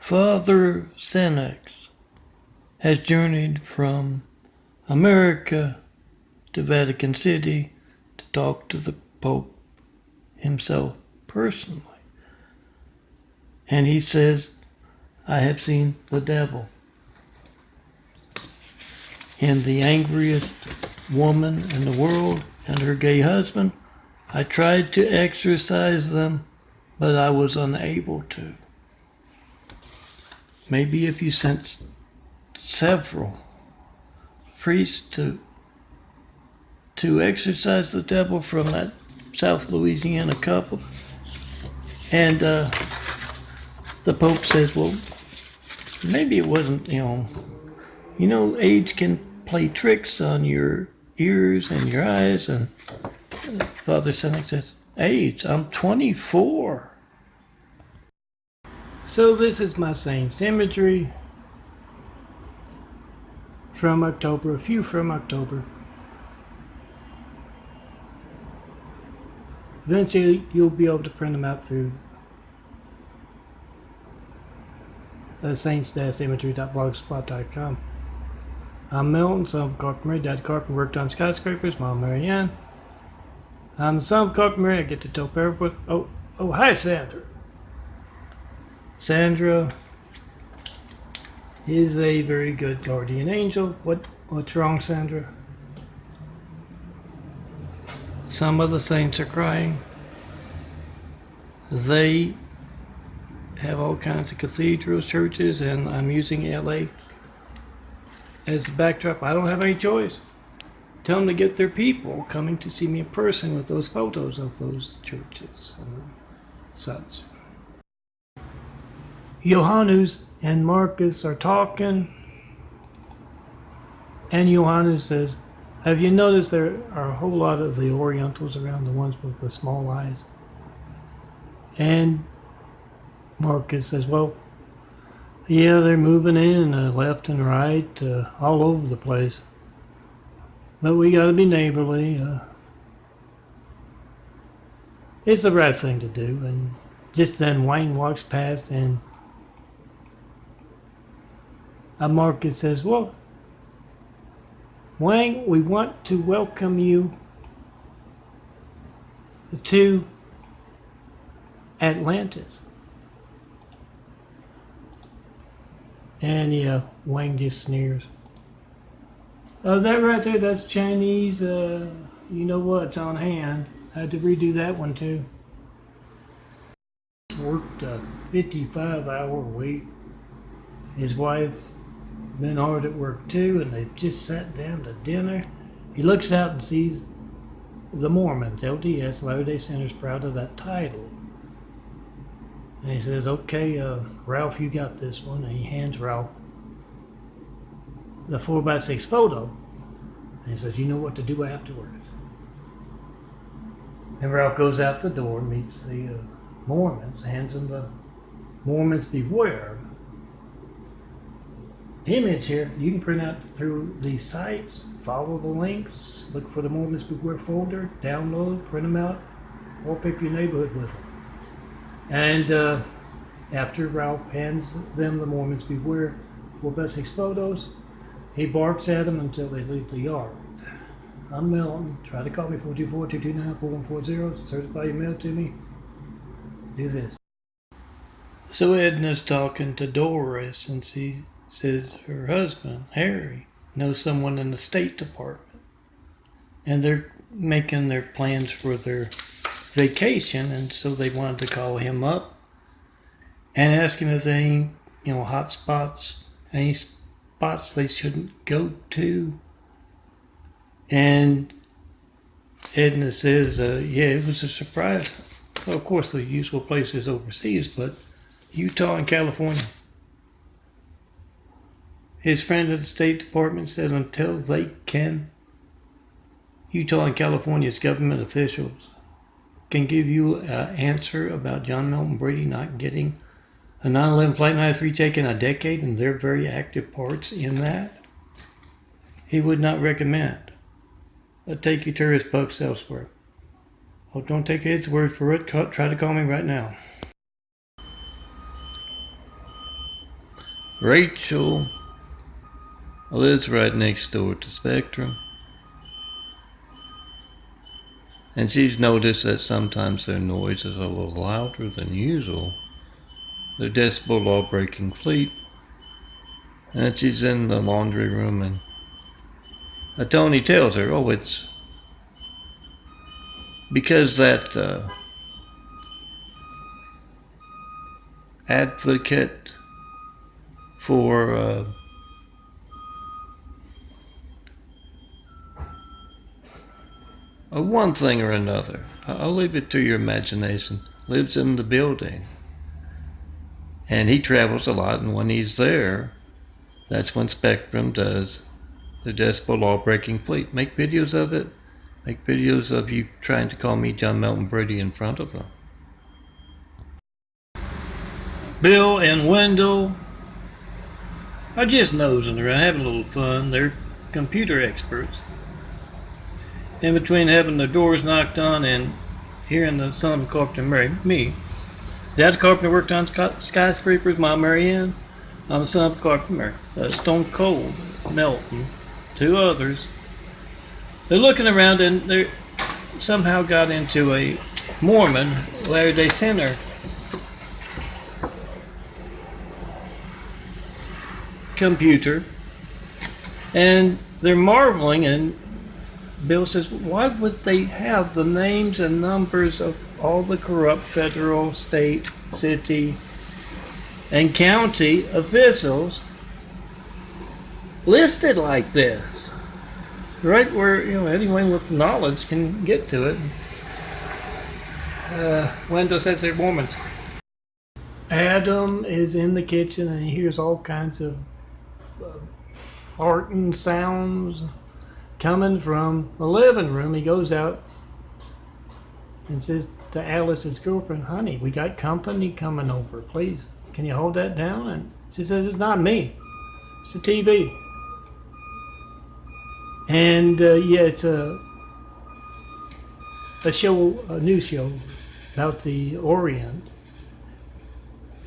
Father Senex has journeyed from America to Vatican City to talk to the Pope himself personally. And he says, I have seen the devil. And the angriest woman in the world and her gay husband, I tried to exorcise them, but I was unable to. Maybe if you sent several priests to exorcise the devil from that South Louisiana couple, and the Pope says, well, maybe it wasn't, age can play tricks on your ears and your eyes. And Father Senex says, age, I'm 24. So this is my saints imagery from October, a few from October. Eventually you'll be able to print them out through saints-imagery.blogspot.com. I'm Milton, son of Carpenter. Dad Carpenter worked on skyscrapers. Mom Marianne. I'm the son of Carpenter. I get to tell Parafoot. Oh, hi, Sandra. Sandra is a very good guardian angel. What's wrong, Sandra? Some of the saints are crying. They have all kinds of cathedrals, churches, and I'm using LA as the backdrop. I don't have any choice. Tell them to get their people coming to see me in person with those photos of those churches and such. Johannes and Marcus are talking, and Johannes says, have you noticed there are a whole lot of the Orientals around, the ones with the small eyes? And Marcus says, well, yeah, they're moving in left and right, all over the place. But we got to be neighborly. It's the right thing to do. And just then Wayne walks past, and Marcus says, well, Wang, we want to welcome you to Atlantis. And Wang just sneers. Oh, that right there, that's Chinese. You know what's on hand. I had to redo that one too. Worked a 55-hour week. His wife's been hard at work too, and they've just sat down to dinner. He looks out and sees the Mormons, LDS, Latter-day Saints, proud of that title. And he says, okay, Ralph, you got this one. And he hands Ralph the 4x6 photo. And he says, you know what to do afterwards. And Ralph goes out the door, meets the Mormons, hands them the Mormons Beware image here. You can print out through these sites, follow the links, look for the Mormons Beware folder, download, print them out, or pick your neighborhood with them. And after Ralph hands them the Mormons Beware 4x6 photos, he barks at them until they leave the yard. I'm Milton. Try to call me 424-229-4140. Certify your mail to me. Do this. So Edna's talking to Doris, and she says her husband, Harry, knows someone in the State Department. And they're making their plans for their vacation, and so they wanted to call him up and ask him if there any, hot spots, any spots they shouldn't go to. And Edna says, yeah, it was a surprise. Well, of course, the usual places overseas, but Utah and California. His friend at the State Department said until they can, Utah and California's government officials can give you an answer about John Milton Brady not getting a 9/11 Flight 93 taken a decade, and they're very active parts in that. He would not recommend take your tourist bucks elsewhere. Oh, don't take his word for it. Try to call me right now. Rachel lives right next door to Spectrum, and she's noticed that sometimes their noise is a little louder than usual. Their decibel law-breaking fleet. And she's in the laundry room, and Tony tells her, oh, it's because that advocate for one thing or another, I'll leave it to your imagination, lives in the building. And he travels a lot, and when he's there, that's when Spectrum does the decibel law-breaking fleet. Make videos of it. Make videos of you trying to call me John Melton Brady in front of them. Bill and Wendell are just nosing around, having a little fun. They're computer experts. In between having their doors knocked on and hearing the son of Carpenter marry me. Dad Carpenter worked on skyscrapers, Mom Mary Ann. I'm the son of Carpenter, Stone Cold, Melton, two others. They're looking around, and they somehow got into a Mormon Latter-day Saint computer, and they're marveling, and Bill says, why would they have the names and numbers of all the corrupt federal, state, city, and county officials listed like this? Right where, anyone with knowledge can get to it. Wendell says they're Mormons. Adam is in the kitchen, and he hears all kinds of farting sounds coming from the living room. He goes out and says to Alice's girlfriend, honey, we got company coming over. Please, can you hold that down? And she says, it's not me. It's the TV. And yeah, it's a news show about the Orient.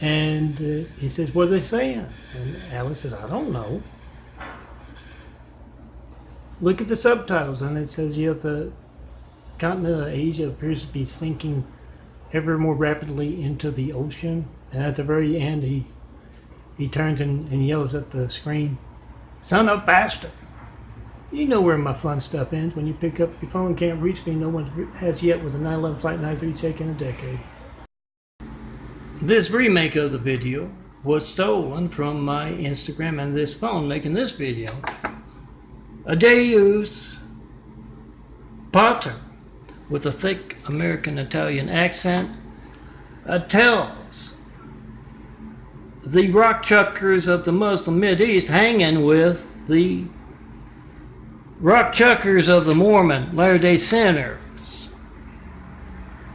And he says, what are they saying? And Alice says, I don't know. Look at the subtitles, and it says, the continent of Asia appears to be sinking ever more rapidly into the ocean. And at the very end, he turns and yells at the screen, son of a bastard. You know where my fun stuff ends. When you pick up your phone and can't reach me, no one has yet with a 9/11 Flight 93 check in a decade. This remake of the video was stolen from my Instagram and this phone making this video. Deus Pater, with a thick American Italian accent, tells the rock chuckers of the Muslim Mideast hanging with the rock chuckers of the Mormon Latter-day Saints.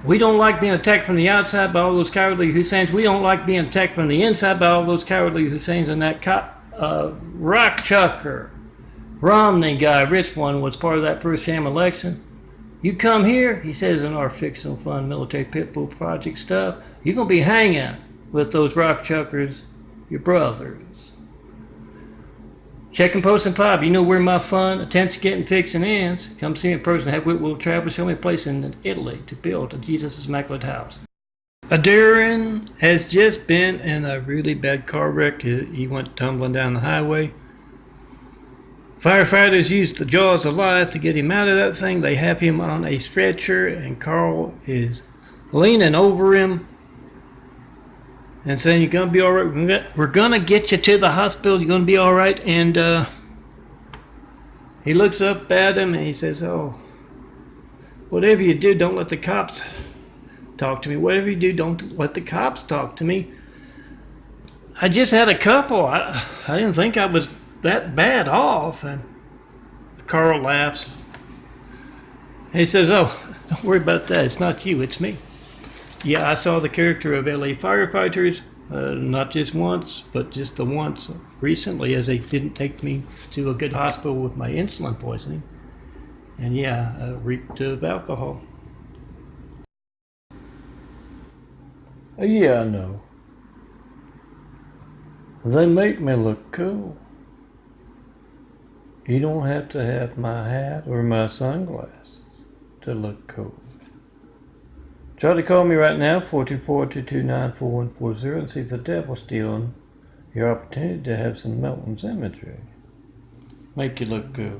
We don't like being attacked from the outside by all those cowardly Husseins. We don't like being attacked from the inside by all those cowardly Husseins. And that rock chucker Romney guy, rich one, was part of that first sham election. You come here, he says in our fictional fun military pitbull project stuff, you're going to be hanging with those rock chuckers, your brothers. Check and post and five. You know where my fun, attempts getting fixing ends. Come see me in person. Have Whitwell travel. Show me a place in Italy to build a Jesus' Immaculate House. Darren has just been in a really bad car wreck. He went tumbling down the highway. Firefighters used the jaws of life to get him out of that thing. They have him on a stretcher, and Carl is leaning over him and saying, you're going to be all right. We're going to get you to the hospital. You're going to be all right. And he looks up at him and he says, oh, whatever you do, don't let the cops talk to me. Whatever you do, don't let the cops talk to me. I just had a couple. I didn't think I was that bad off. And Carl laughs. He says, oh, don't worry about that. It's not you, it's me. Yeah, I saw the character of LA firefighters, not just once, but just the once recently, as they didn't take me to a good hospital with my insulin poisoning. And yeah, reeked of alcohol. Yeah, I know. They make me look cool. You don't have to have my hat or my sunglasses to look cool. Try to call me right now, 424-229-4140, and see if the devil's stealing your opportunity to have some Melton's imagery. Make you look good.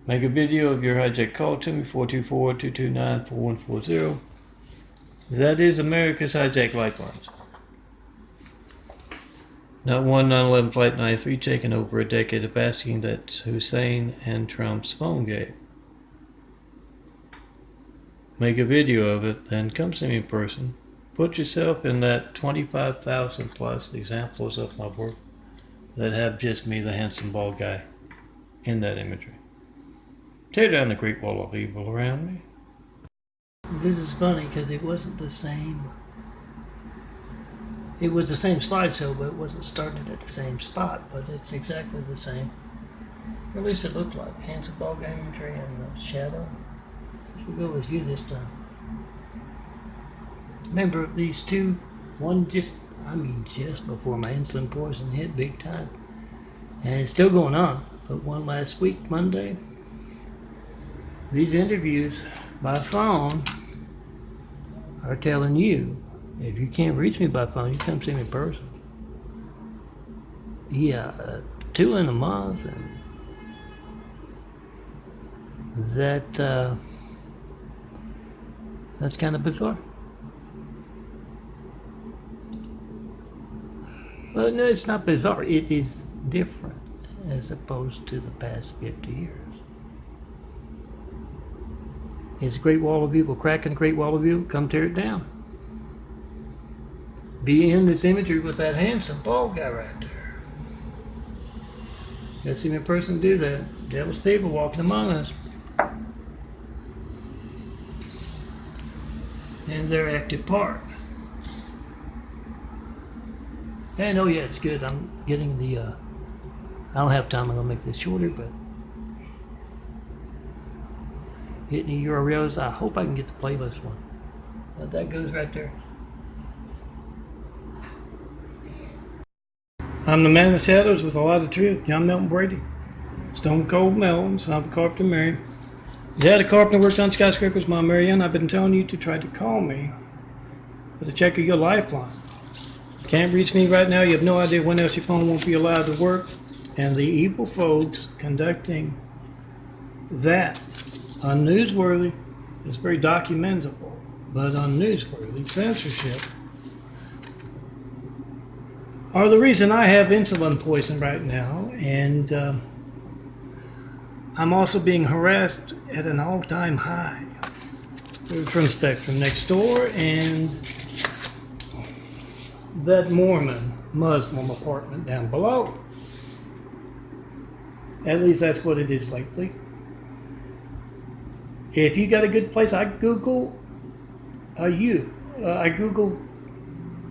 Make a video of your hijack call to me, 424-229-4140. That is America's Hijack Lifelines. Not one 9/11 Flight 93 taken over a decade of asking that Hussein and Trump's phone game. Make a video of it, then come see me in person. Put yourself in that 25,000 plus examples of my work that have just me, the handsome bald guy, in that imagery. Tear down the Great Wall of Evil around me. This is funny because it wasn't the same. It was the same slideshow, but it wasn't started at the same spot. But it's exactly the same. Or at least it looked like. Handsome ball game imagery and the shadow. We'll go with you this time. Remember these two, one just before my insulin poison hit big time. And it's still going on. But one last week, Monday. These interviews by phone are telling you, if you can't reach me by phone, you come see me in person. Yeah, 2 in a month, and that's kind of bizarre. Well, no, it's not bizarre. It is different as opposed to the past 50 years. Is the Great Wall of Evil cracking the Great Wall of Evil? Come tear it down. Be in this imagery with that handsome bald guy right there. Let's see me in person do that. Devil's people walking among us. And their active part. And oh yeah, it's good. I'm getting the I don't have time. I'm gonna make this shorter, but hitting the URLs. I hope I can get the playlist one. But that goes right there. I'm the man in the shadows with a lot of truth. John Melton Brady. Stone Cold Melton, son of a carpenter Mary. Yeah, the carpenter works on skyscrapers, Mom Marianne. I've been telling you to try to call me with a check of your lifeline. Can't reach me right now. You have no idea when else your phone won't be allowed to work. And the evil folks conducting that unnewsworthy, it's very documentable, but unnewsworthy censorship are the reason I have insulin poison right now, and I'm also being harassed at an all-time high from Spectrum next door and that Mormon Muslim apartment down below. At least that's what it is lately. If you got a good place, I Google I Google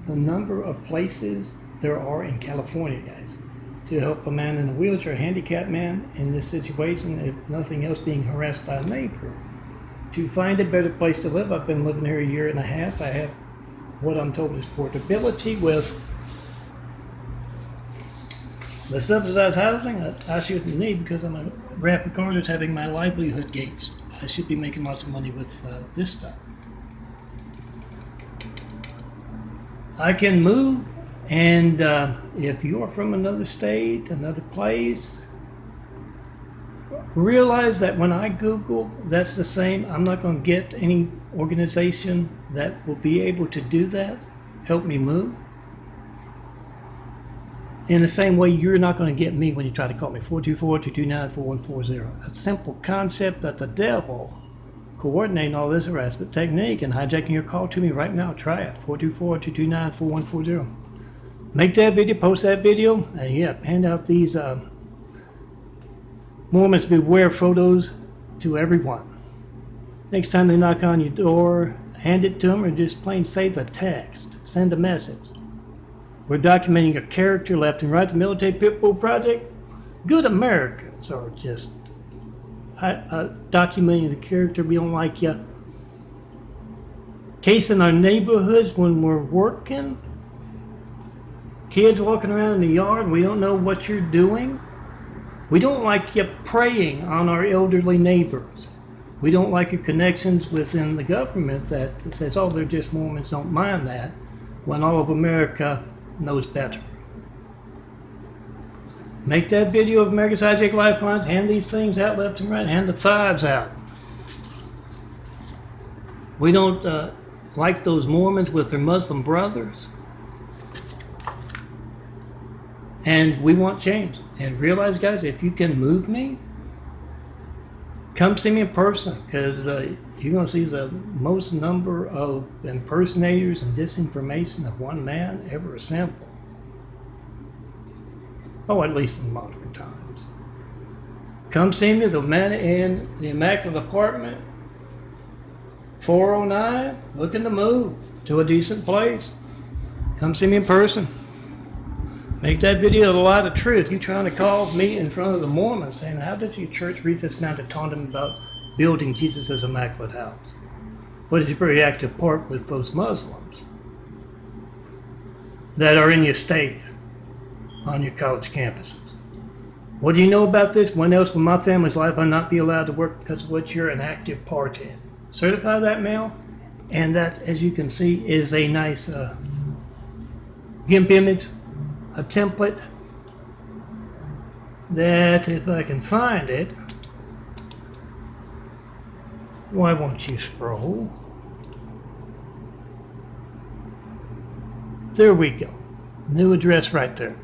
the number of places there are in California, guys, to help a man in a wheelchair, a handicapped man in this situation, if nothing else, being harassed by a neighbor, to find a better place to live. I've been living here a year and a half. I have what I'm told is portability with the subsidized housing I shouldn't need because I'm a graphic artist having my livelihood gates. I should be making lots of money with this stuff. I can move, and if you're from another state, another place, realize that when I Google, that's the same. I'm not going to get any organization that will be able to do that, help me move. In the same way, you're not going to get me when you try to call me, 424-229-4140. A simple concept that the devil coordinating all this harassment technique and hijacking your call to me right now. Try it, 424-229-4140. Make that video, post that video, and yeah, hand out these Mormons Beware photos to everyone. Next time they knock on your door, hand it to them or just plain say the text. Send a message. We're documenting your character left and right. The Military Pitbull Project. Good Americans are just documenting the character. We don't like you. Case in our neighborhoods when we're working. kids walking around in the yard and we don't know what you're doing. We don't like you preying on our elderly neighbors. We don't like your connections within the government that says, oh, they're just Mormons, don't mind that, when all of America knows better. Make that video of America's Hijacked Lifelines, hand these things out left and right, hand the fives out. We don't like those Mormons with their Muslim brothers. And we want change. And realize, guys, if you can move me, come see me in person, because you're going to see the most number of impersonators and disinformation of one man ever assembled. Oh, at least in modern times. Come see me, the man in the Immaculate Apartment, 409, looking to move to a decent place. Come see me in person. Make that video the light of truth. You trying to call me in front of the Mormons saying, how did your church read this man to taunt him about building Jesus' Immaculate House? What is your very active part with those Muslims that are in your state, on your college campuses? What do you know about this? When else in my family's life I not be allowed to work because of what you're an active part in? Certify that mail, and that, as you can see, is a nice GIMP image, a template that, if I can find it, why won't you scroll? There we go. New address right there.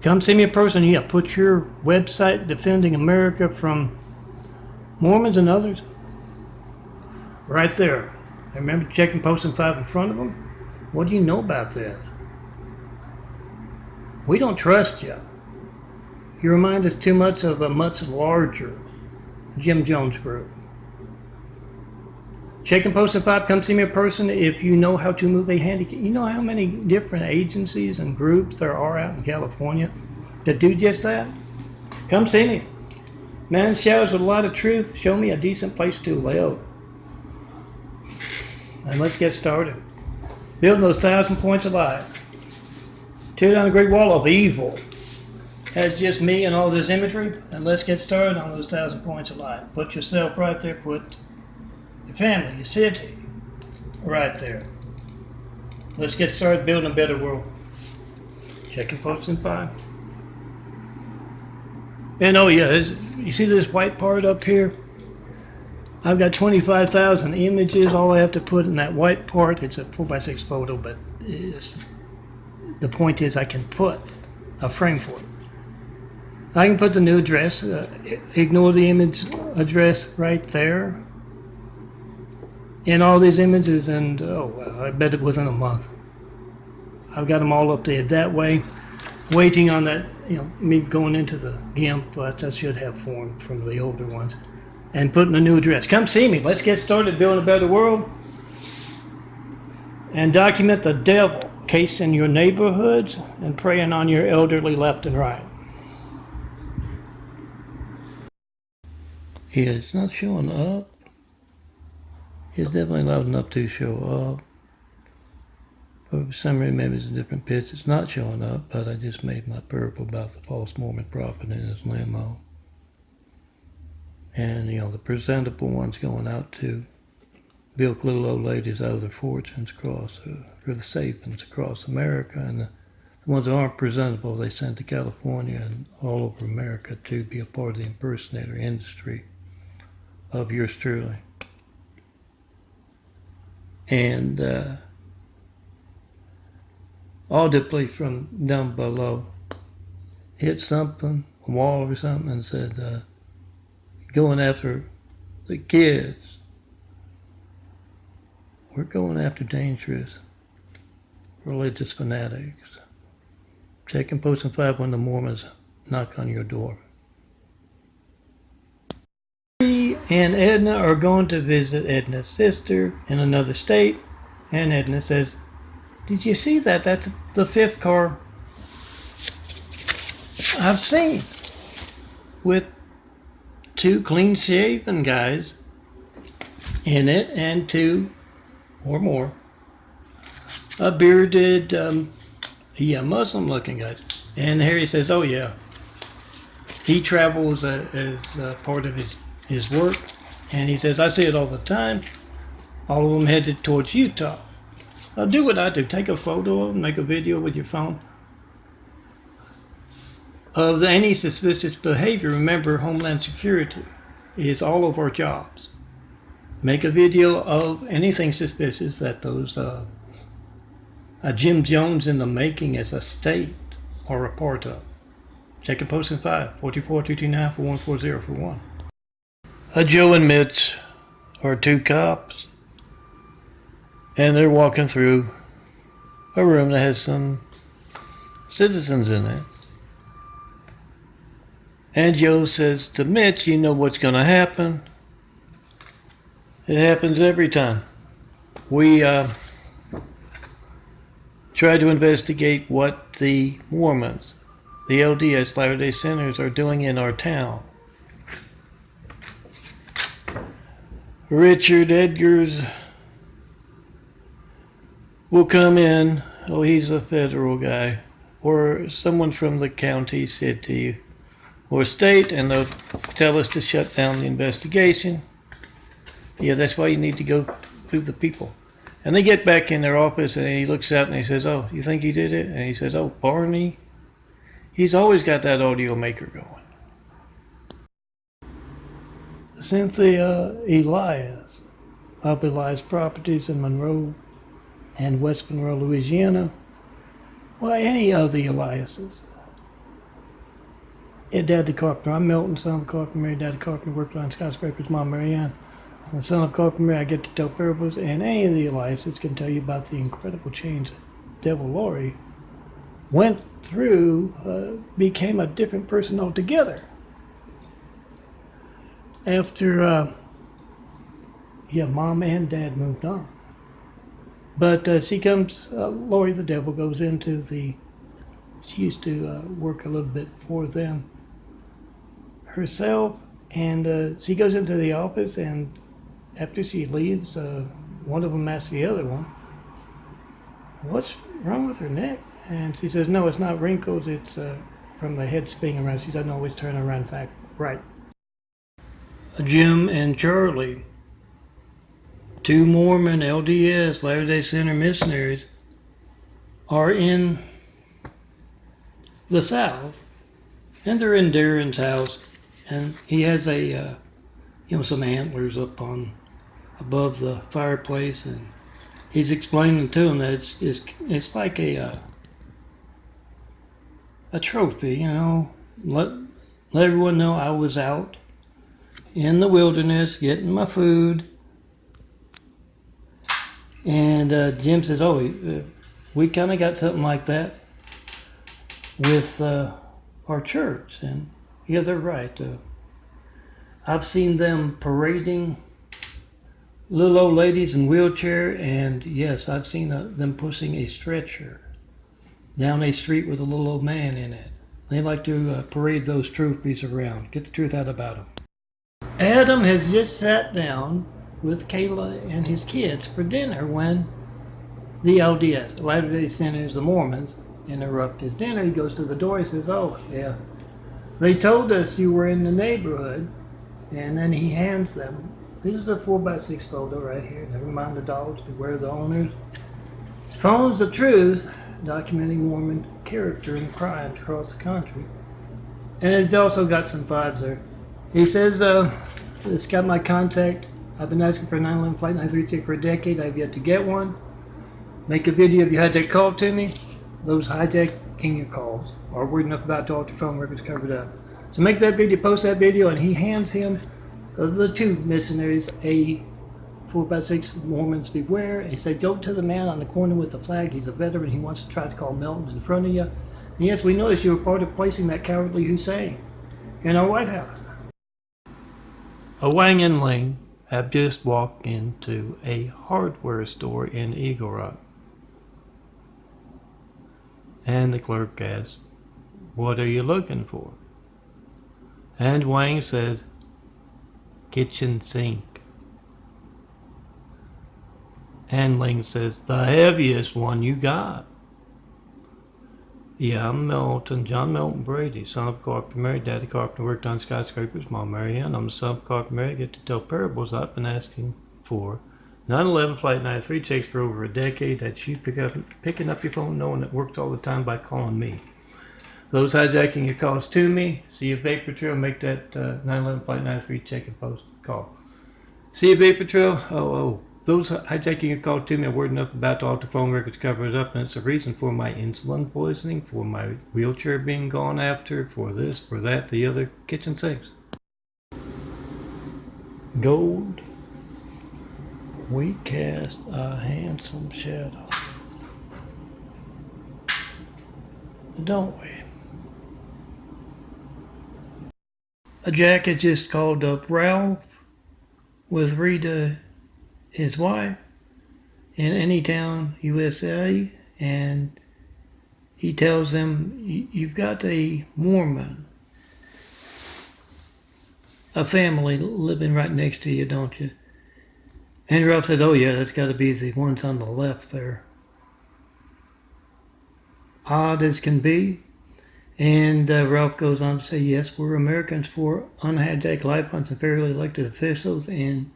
Come see me in person. Yeah, put your website, Defending America from Mormons and others, right there. And remember, checking Posting 5 in front of them. What do you know about this? We don't trust you. You remind us too much of a much larger Jim Jones group. Checking Posting 5, come see me in person if you know how to move a handicap. You know how many different agencies and groups there are out in California that do just that? Come see me. Man showers with a lot of truth. Show me a decent place to live. And let's get started. Building those 1,000 points of light. Tear down the great wall of evil. That's just me and all this imagery. And let's get started on those 1,000 points of light. Put yourself right there. Put your family, your city, right there. Let's get started building a better world. Checking Posting 5. And oh yeah, you see this white part up here? I've got 25,000 images. All I have to put in that white part, it's a 4x6 photo, but the point is I can put a frame for it. I can put the new address, ignore the image address right there. In all these images, and I bet it within a month. I've got them all updated that way. Waiting on that, me going into the GIMP, but I should have formed from the older ones. And putting a new address. Come see me. Let's get started building a better world. And document the devil casing your neighborhoods and preying on your elderly left and right. Yeah, it's not showing up. It's definitely loud enough to show up. But for some reason, maybe it's a different pitch. It's not showing up, but I just made my parable about the false Mormon prophet in his limo. And, the presentable ones going out to bilk little old ladies out of their fortunes across, for the savings across America. And the ones that aren't presentable, they send to California and all over America to be a part of the impersonator industry of yours truly. And audibly from down below hit something, a wall or something, and said, going after the kids. We're going after dangerous religious fanatics. Checking Posting 5 when the Mormons knock on your door. He and Edna are going to visit Edna's sister in another state, and Edna says, did you see that? That's the 5th car I've seen with 2 clean-shaven guys in it and 2 or more bearded Yeah, Muslim looking guys. And Harry says, oh yeah, he travels as part of his work. And he says, I see it all the time. All of them headed towards Utah. Now do what I do. Take a photo of them, make a video with your phone. Of any suspicious behavior, remember Homeland Security is all of our jobs. Make a video of anything suspicious that those Jim Jones in the making as a state are a part of. Check a post in 544-229-4140 Joe and Mitch are two cops, and they're walking through a room that has some citizens in it. And Joe says to Mitch, you know what's going to happen. It happens every time. We try to investigate what the Mormons, the LDS, Latter-day Saints, are doing in our town. Richard Edgars will come in. Oh, he's a federal guy. Or someone from the county, city, or state, and they'll tell us to shut down the investigation. Yeah, that's why you need to go through the people. And they get back in their office, and he looks out and he says, oh, you think he did it? And he says, oh, Barney, he's always got that audio maker going. Cynthia Elias of Elias Properties in Monroe and West Monroe, Louisiana. Well, any of the Eliases. Yeah, Dad the Carpenter. I'm Milton, son of Carpenter Mary. Dad the Carpenter worked on skyscrapers. Mom, Marianne. I'm the son of Carpenter Mary. I get to tell parables, and any of the Eliases can tell you about the incredible change that Devil Laurie went through, became a different person altogether. After, Mom and Dad moved on. But she comes, Laurie the Devil goes into she used to work a little bit for them herself, and she goes into the office, and after she leaves, one of them asks the other one, what's wrong with her neck? And she says, no, it's not wrinkles, it's from the head spinning around. She doesn't always turn around right. Jim and Charlie, two Mormon LDS, Latter-day Saint missionaries, are in the South, and they're in Darren's house, and he has some antlers up above the fireplace, and he's explaining to them that it's like a trophy, let everyone know I was out in the wilderness getting my food. And Jim says, oh, we kind of got something like that with our church. And yeah, they're right. I've seen them parading little old ladies in wheelchair, and yes, I've seen them pushing a stretcher down a street with a little old man in it. They like to parade those trophies around, get the truth out about them. Adam has just sat down with Kayla and his kids for dinner when the LDS, Latter-day Saints, the Mormons, interrupt his dinner. He goes to the door. He says, oh, yeah, they told us you were in the neighborhood. And then he hands them, this is a 4x6 photo right here. Never mind the dogs, beware the owners. Phones the truth, documenting Mormon character and crimes across the country. And it's also got some fives there. He says, it's got my contact. I've been asking for a 911 flight 933 ticket for a decade. I've yet to get one. Make a video if you had that call to me. Those hijacking your calls are weird enough about to all your phone records covered up. So make that video, post that video, and he hands him the two missionaries a 4x6 Mormons beware. He said, go to the man on the corner with the flag. He's a veteran. He wants to try to call Milton in front of you. And yes, we noticed you were part of placing that cowardly Hussein in our White House. Wang and Ling have just walked into a hardware store in Eagle Rock. And the clerk asks, what are you looking for? And Wang says, kitchen sink. And Ling says, the heaviest one you got. Yeah, I'm Milton, John Milton Brady, son of a carpenter Mary. Daddy carpenter worked on skyscrapers, Mom Mary Ann. I'm the son of a carpenter Mary. I get to tell parables I've been asking for. 9/11 Flight 93 checks for over a decade. That's you picking up your phone knowing it works all the time by calling me. Those hijacking your calls to me, see you Vapor Trail, make that 9/11 Flight 93 check and post call. See you Vapor Trail. Those hijacking your call to me are word enough about all the phone records covered up, and it's a reason for my insulin poisoning, for my wheelchair being gone after, for this, for that, the other kitchen sinks. Gold, we cast a handsome shadow, don't we? Jack had just called up Ralph with Rita, his wife, in Anytown, USA, and he tells them, you've got a Mormon, a family living right next to you, don't you? And Ralph says, oh yeah, that's got to be the ones on the left there. Odd as can be. And Ralph goes on to say, yes, we're Americans for unhijacked lifelines and fairly elected officials, and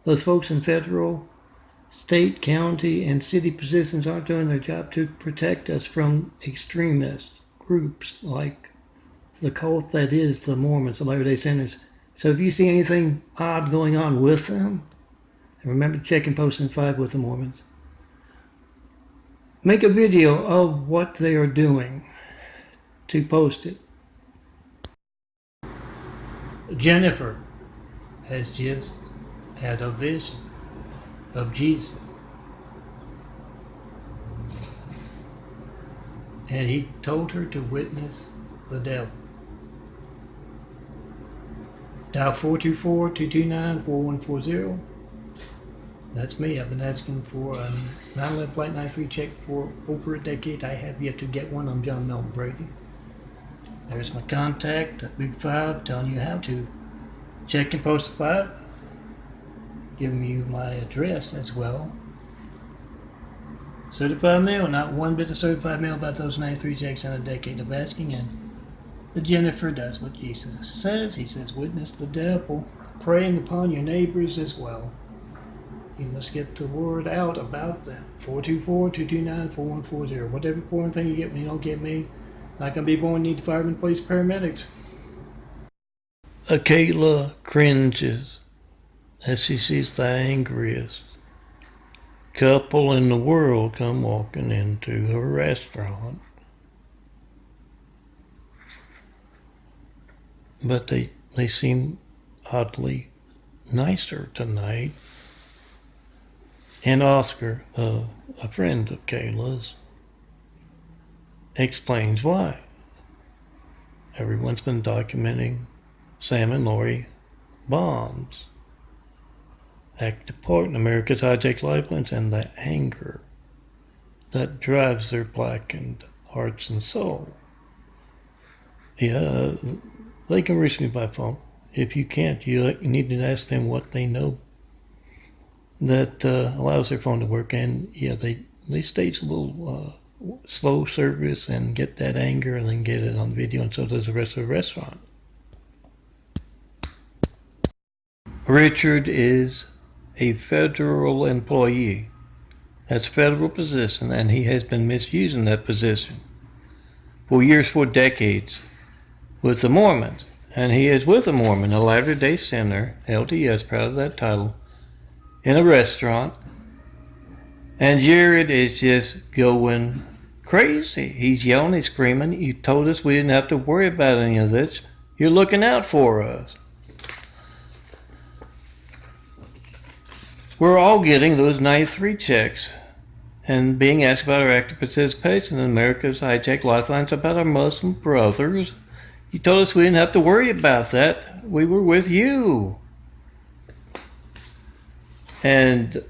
those folks in federal, state, county, and city positions aren't doing their job to protect us from extremist groups like the cult that is the Mormons, the Latter-day Saints. So if you see anything odd going on with them, and remember checking Posting 5 with the Mormons, make a video of what they are doing to post it. Jennifer has just had a vision of Jesus, and he told her to witness the devil. Dial 424-229-4140. That's me. I've been asking for a 9/11 Flight 93 check for over a decade. I have yet to get one. I'm John Milton Brady. There's my contact, that Big 5, telling you how to check and post a 5. Giving you my address as well. Certified mail, not one bit of certified mail about those 93 checks in a decade of asking. And Jennifer does what Jesus says. He says, witness the devil, praying upon your neighbors as well. You must get the word out about them. 424-229-4140. Whatever important thing you get when you don't get me, not gonna be born, need firemen, police, paramedics. Kayla cringes as she sees the angriest couple in the world come walking into her restaurant. But they seem oddly nicer tonight. And Oscar, a friend of Kayla's, explains why. Everyone's been documenting Sam and Lori Bond's active part in America's hijacked lifelines and the anger that drives their blackened hearts and soul. Yeah, they can reach me by phone. If you can't, you need to ask them what they know that allows their phone to work. And yeah, they stage a little slow service and get that anger and then get it on video, and so does the rest of the restaurant. Richard is a federal employee. That's a federal position, and he has been misusing that position for years, for decades, with the Mormons. And he is with a Mormon, a Latter-day Sinner, LDS, proud of that title, in a restaurant. And Jared is just going crazy. He's yelling, he's screaming. You told us we didn't have to worry about any of this. You're looking out for us. We're all getting those 93 checks and being asked about our active participation in America's hijacked lifelines, about our Muslim brothers. You told us we didn't have to worry about that. We were with you. And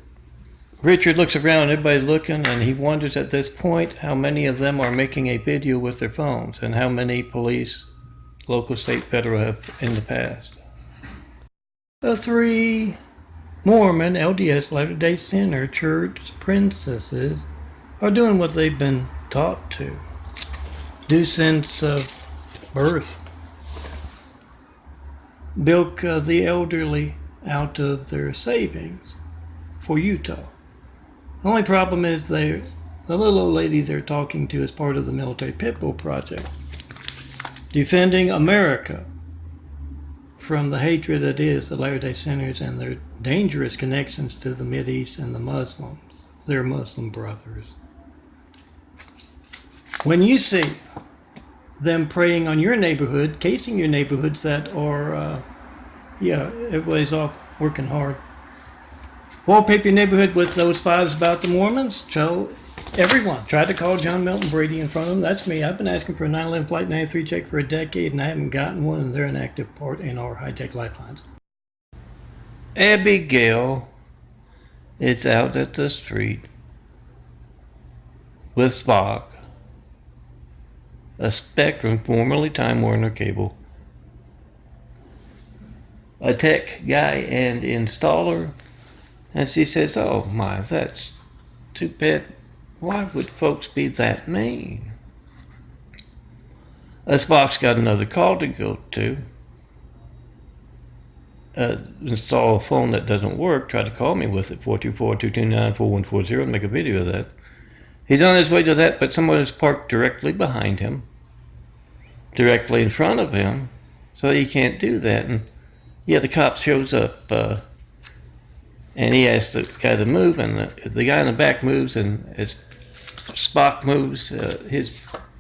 Richard looks around, everybody's looking, and he wonders at this point how many of them are making a video with their phones and how many police, local, state, federal, have in the past. The 3 Mormon, LDS, Latter-day Sinner church princesses are doing what they've been taught to. do since birth. Bilk the elderly out of their savings for Utah. The only problem is the little old lady they're talking to is part of the Military Pit Bull Project, defending America from the hatred that is the Latter-day Saints and their dangerous connections to the Mideast and the Muslims, their Muslim brothers. When you see them preying on your neighborhood, casing your neighborhoods that are, everybody's off working hard. Wallpaper your neighborhood with those fives about the Mormons. Tell everyone. Tried to call John Milton Brady in front of them. That's me. I've been asking for a 9/11 Flight 93 check for a decade, and I haven't gotten one, and they're an active part in our hijack lifelines. Abigail is out at the street with Spock, a Spectrum, formerly Time Warner cable, a tech guy and installer, and she says, "Oh my, that's too bad. Why would folks be that mean?" Spock's got another call to go to. Install a phone that doesn't work. Try to call me with it, 424-229-4140, and make a video of that. He's on his way to that, but someone is parked directly behind him, directly in front of him, so he can't do that. And yeah, the cop shows up, and he asks the guy to move, and the guy in the back moves, and as Spock moves his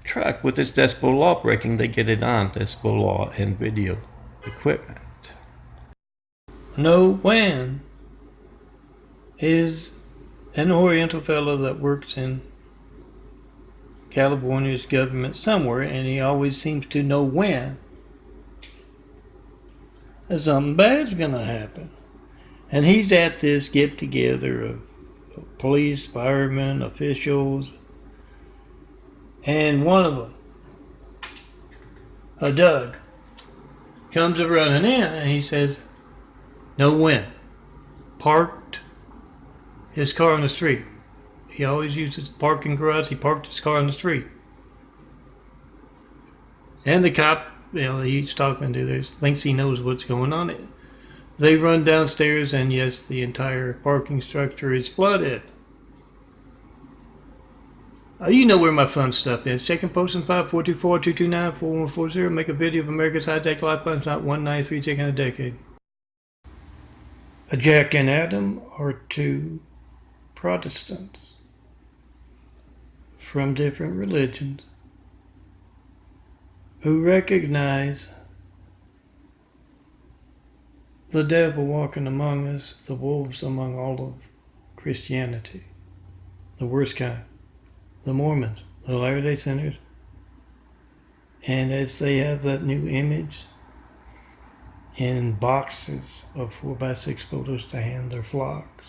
truck with its decibel law breaking, they get it on decibel law and video equipment. No Wan is an Oriental fellow that works in California's government somewhere, and he always seems to know when something bad's gonna happen. And he's at this get-together of police, firemen, officials, and one of them, Doug, comes running in, and he says, "No when." Parked his car on the street. He always uses parking garage. He parked his car on the street. And the cop, he's talking to this, thinks he knows what's going on. They run downstairs, and yes, the entire parking structure is flooded. You know where my fun stuff is. Check and post in 5-424-229-4140. Make a video of America's hijack lifelines, not 193 check in a decade. Jack and Adam are two Protestants from different religions who recognize the devil walking among us, the wolves among all of Christianity, the worst kind, the Mormons, the Latter-day Saints, and as they have that new image in boxes of 4x6 photos to hand their flocks,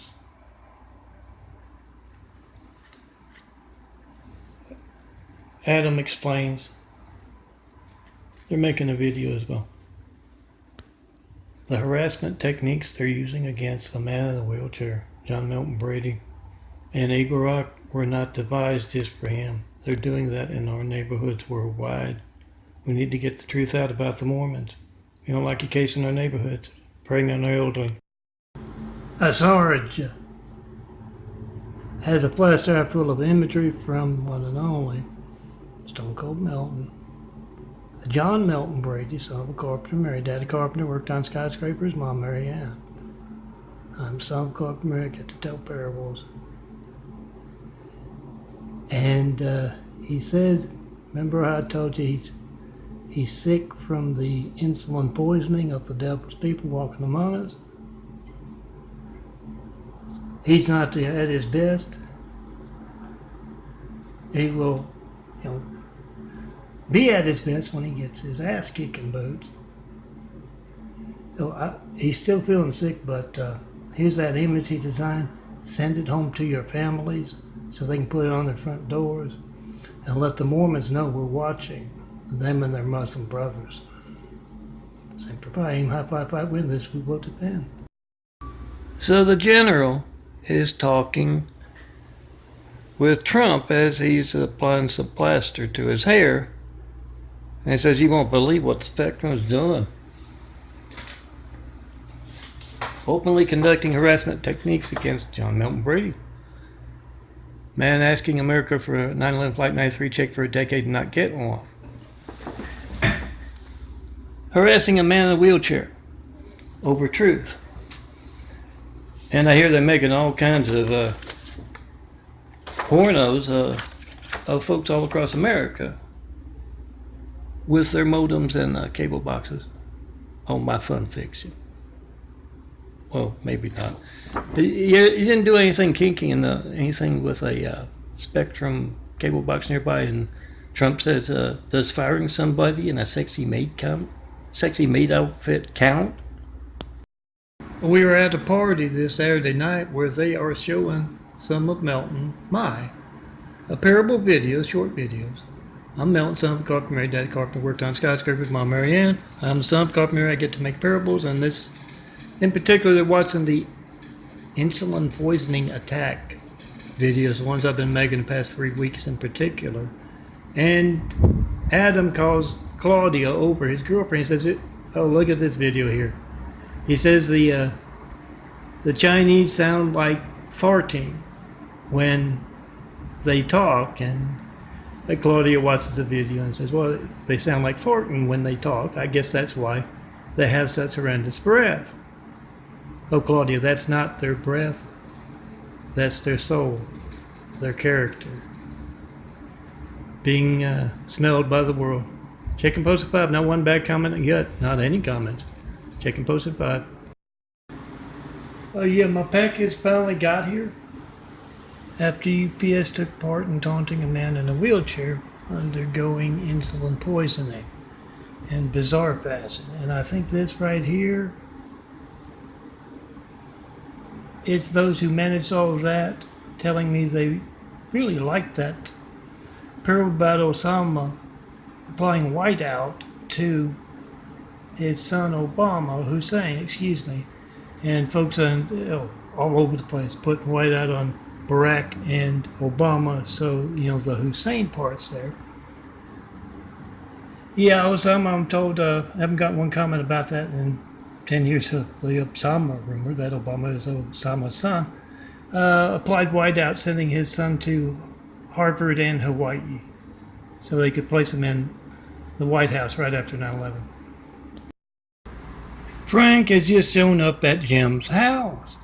Adam explains they're making a video as well. The harassment techniques they're using against the man in the wheelchair, John Milton Brady, and Eagle Rock were not devised just for him. They're doing that in our neighborhoods worldwide. We need to get the truth out about the Mormons. We don't like a case in our neighborhoods, preying on our elderly. A Sarge has a flash drive full of imagery from one and only Stone Cold Milton. John Milton Brady, son of a carpenter, married Daddy Carpenter, worked on skyscrapers, Mom Mary Ann. I'm son of a carpenter, I get to tell parables. And he says, remember how I told you he's sick from the insulin poisoning of the devil's people walking among us? He's not at his best. He will, be at his best when he gets his ass kicking boots. So he's still feeling sick, but here's that image he designed. Send it home to your families so they can put it on their front doors and let the Mormons know we're watching them and their Muslim brothers. Semper Fi, aim high, fight, fight, win. This we will defend. So the general is talking with Trump as he's applying some plaster to his hair, And he says, you won't believe what Spectrum is doing. Openly conducting harassment techniques against John Milton Brady. Man asking America for a 9/11 Flight 93 check for a decade and not getting one. Harassing a man in a wheelchair over truth. And I hear they're making all kinds of pornos of folks all across America with their modems and cable boxes on my fun fiction. Well, maybe not. You didn't do anything kinky in anything with a Spectrum cable box nearby, and Trump says, does firing somebody in a sexy maid outfit count? We were at a party this Saturday night where they are showing some of Melton, a parable video, short videos. I'm Melton, son of a carpenter, Mary, Daddy carpenter, worked on skyscrapers, Mom, Mary Ann. I'm the son of a carpenter, I get to make parables, and this, in particular, they're watching the insulin poisoning attack videos, the ones I've been making the past 3 weeks in particular. And Adam calls Claudia over, his girlfriend. He says, oh, look at this video here. He says the Chinese sound like farting when they talk, and Claudia watches the video and says, well, they sound like farting when they talk. I guess that's why they have such horrendous breath. Oh, Claudia, that's not their breath. That's their soul, their character, being smelled by the world. Checking Posted 5, not one bad comment yet, not any comments. Checking Posted 5. Oh yeah, my package finally got here after UPS took part in taunting a man in a wheelchair undergoing insulin poisoning in bizarre fashion. And I think this right here, it's those who managed all of that telling me they really liked that parable about Osama applying whiteout to his son Hussein, and folks all over the place putting whiteout on Barack and Obama, so the Hussein part's there. Yeah, Osama, I'm told, I haven't got one comment about that in 10 years of the Osama rumor that Obama is Osama's son. Applied whiteout, sending his son to Harvard and Hawaii so they could place him in the White House right after 9/11. Frank has just shown up at Jim's house.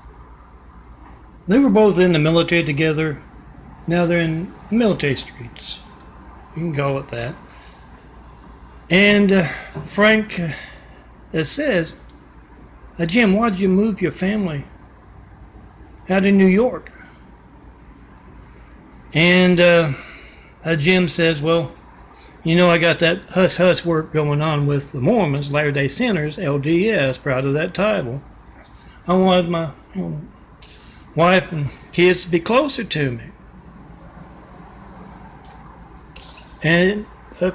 They were both in the military together. Now they're in military streets. You can call it that. And Frank says, Jim, why did you move your family out of New York? And Jim says, well, I got that hush-hush work going on with the Mormons, Latter-day Sinners, LDS, proud of that title. I wanted my wife and kids to be closer to me. And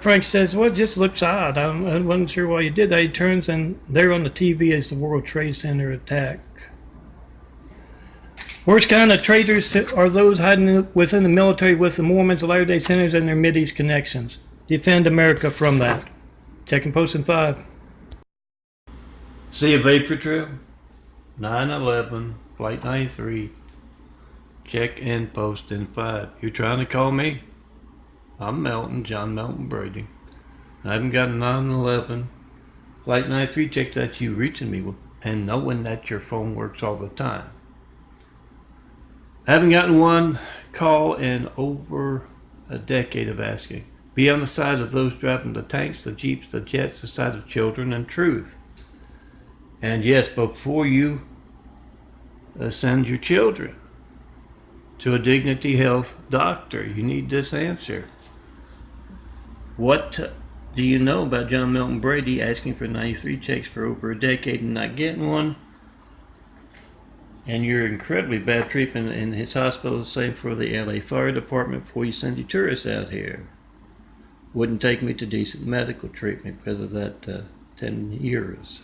Frank says, well, it just looks odd. I wasn't sure why you did that. He turns, and there on the TV is the World Trade Center attack. Worst kind of traitors are those hiding within the military with the Mormons, the Latter-day Sinners, and their Mideast connections. Defend America from that. Checking Posted 5. See a vapor trail? 9/11, Flight 93. Check and post in 5. You trying to call me? I'm Melton, John Milton Brady. I haven't got a 9/11 Flight 93 check that you reaching me with, and knowing that your phone works all the time. I haven't gotten one call in over a decade of asking. Be on the side of those driving the tanks, the jeeps, the jets, the side of children and truth. And yes, before you send your children to a Dignity Health doctor, you need this answer. What do you know about John Milton Brady asking for 93 checks for over a decade and not getting one? And your incredibly bad treatment in his hospital, same for the LA Fire Department before you send your tourists out here. Wouldn't take me to decent medical treatment because of that 10 years.